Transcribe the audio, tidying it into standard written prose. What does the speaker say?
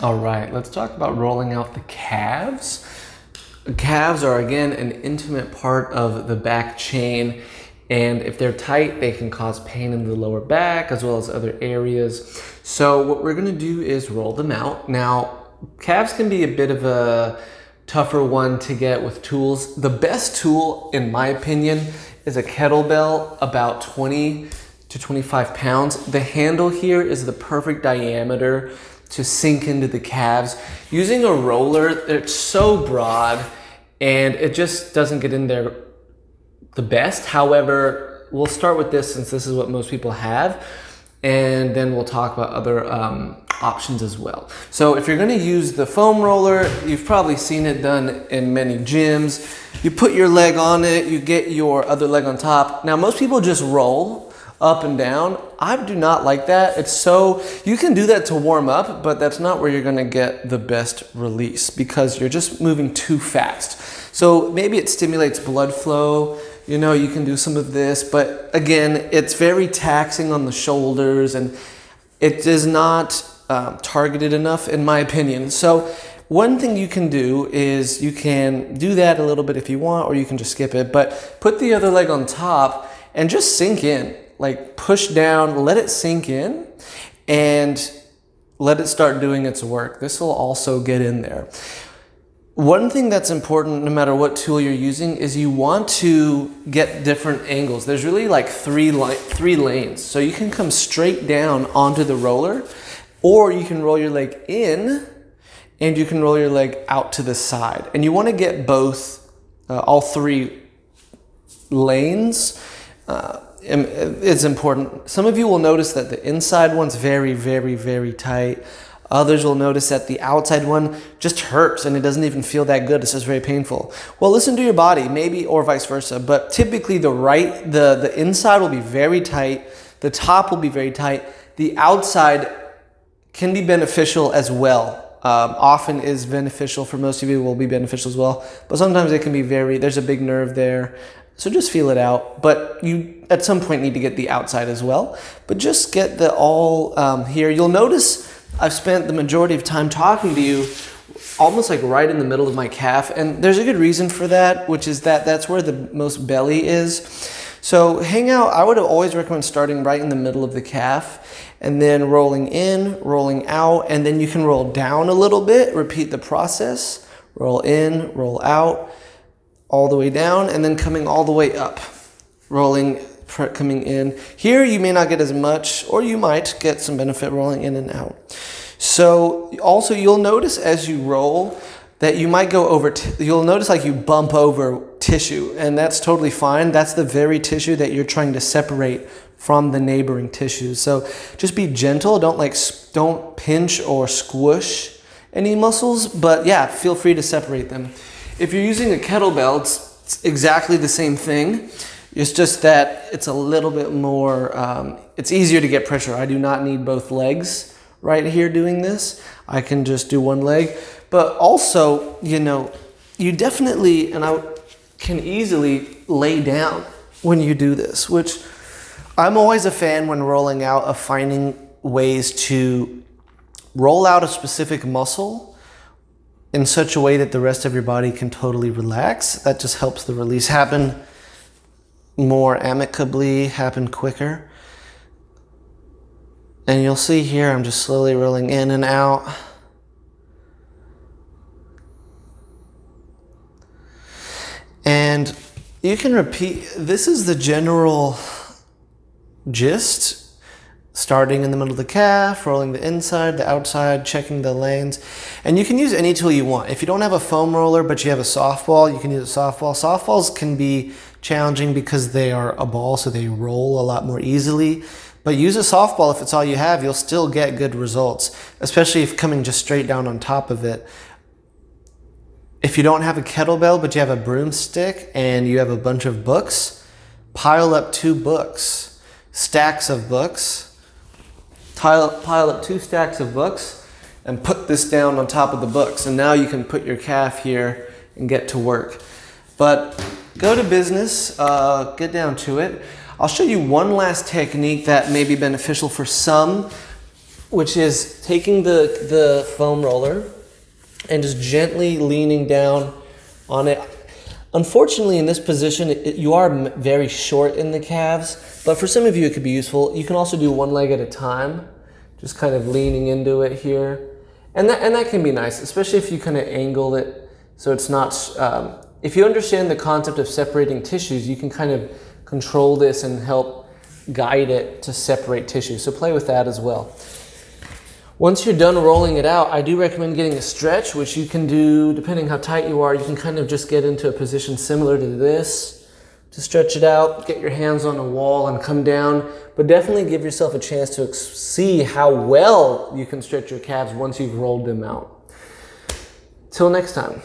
All right, let's talk about rolling out the calves. Calves are, again, an intimate part of the back chain, and if they're tight, they can cause pain in the lower back as well as other areas. So what we're gonna do is roll them out. Now, calves can be a bit of a tougher one to get with tools. The best tool, in my opinion, is a kettlebell, about 20 to 25 pounds. The handle here is the perfect diameter to sink into the calves. Using a roller, it's so broad and it just doesn't get in there the best. However, we'll start with this since this is what most people have, and then we'll talk about other options as well. So if you're gonna use the foam roller, you've probably seen it done in many gyms. You put your leg on it, you get your other leg on top. Now most people just roll up and down. I do not like that. It's so, you can do that to warm up, but that's not where you're gonna get the best release because you're just moving too fast. So maybe it stimulates blood flow. You know, you can do some of this, but again, it's very taxing on the shoulders and it is not targeted enough in my opinion. So one thing you can do is you can do that a little bit if you want, or you can just skip it, but put the other leg on top and just sink in. Like push down, let it sink in, and let it start doing its work. This will also get in there. One thing that's important no matter what tool you're using is you want to get different angles. There's really like three lanes. So you can come straight down onto the roller, or you can roll your leg in and you can roll your leg out to the side. And you want to get both, all three lanes. It's important. Some of you will notice that the inside one's very, very, very tight. Others will notice that the outside one just hurts and it doesn't even feel that good. It's just very painful. Well, listen to your body, maybe, or vice versa. But typically the inside will be very tight. The top will be very tight. The outside can be beneficial as well. Often is beneficial for most of you, will be beneficial as well. But sometimes it can be there's a big nerve there. So just feel it out, but you at some point need to get the outside as well. But just get the all here. You'll notice I've spent the majority of time talking to you almost like right in the middle of my calf, and there's a good reason for that, which is that that's where the most belly is. So hang out. I would always recommend starting right in the middle of the calf and then rolling in, rolling out, and then you can roll down a little bit, repeat the process, roll in, roll out, all the way down, and then coming all the way up, rolling, coming in. Here you may not get as much, or you might get some benefit rolling in and out. So also you'll notice as you roll that you might go over, you'll notice like you bump over tissue, and that's totally fine. That's the very tissue that you're trying to separate from the neighboring tissues. So just be gentle, don't pinch or squish any muscles, but yeah, feel free to separate them. If you're using a kettlebell, it's exactly the same thing. It's just that it's a little bit more, it's easier to get pressure. I do not need both legs right here doing this. I can just do one leg. But also, you know, you definitely, and I can easily lay down when you do this, which I'm always a fan when rolling out of finding ways to roll out a specific muscle in such a way that the rest of your body can totally relax. That just helps the release happen more amicably, happen quicker. And you'll see here, I'm just slowly rolling in and out. And you can repeat, this is the general gist. Starting in the middle of the calf, rolling the inside, the outside, checking the lanes. And you can use any tool you want. If you don't have a foam roller, but you have a softball, you can use a softball. Softballs can be challenging because they are a ball, so they roll a lot more easily. But use a softball if it's all you have, you'll still get good results, especially if coming just straight down on top of it. If you don't have a kettlebell, but you have a broomstick and you have a bunch of books, pile up 2 books, stacks of books. Pile up 2 stacks of books and put this down on top of the books. And now you can put your calf here and get to work. But go to business, get down to it. I'll show you one last technique that may be beneficial for some which is taking the foam roller and just gently leaning down on it. Unfortunately, in this position, you are very short in the calves, but for some of you, it could be useful. You can also do one leg at a time, just kind of leaning into it here. And that can be nice, especially if you kind of angle it so it's not, if you understand the concept of separating tissues, you can kind of control this and help guide it to separate tissues. So play with that as well. Once you're done rolling it out, I do recommend getting a stretch, which you can do, depending how tight you are, you can kind of just get into a position similar to this to stretch it out, get your hands on a wall and come down, but definitely give yourself a chance to see how well you can stretch your calves once you've rolled them out. Till next time.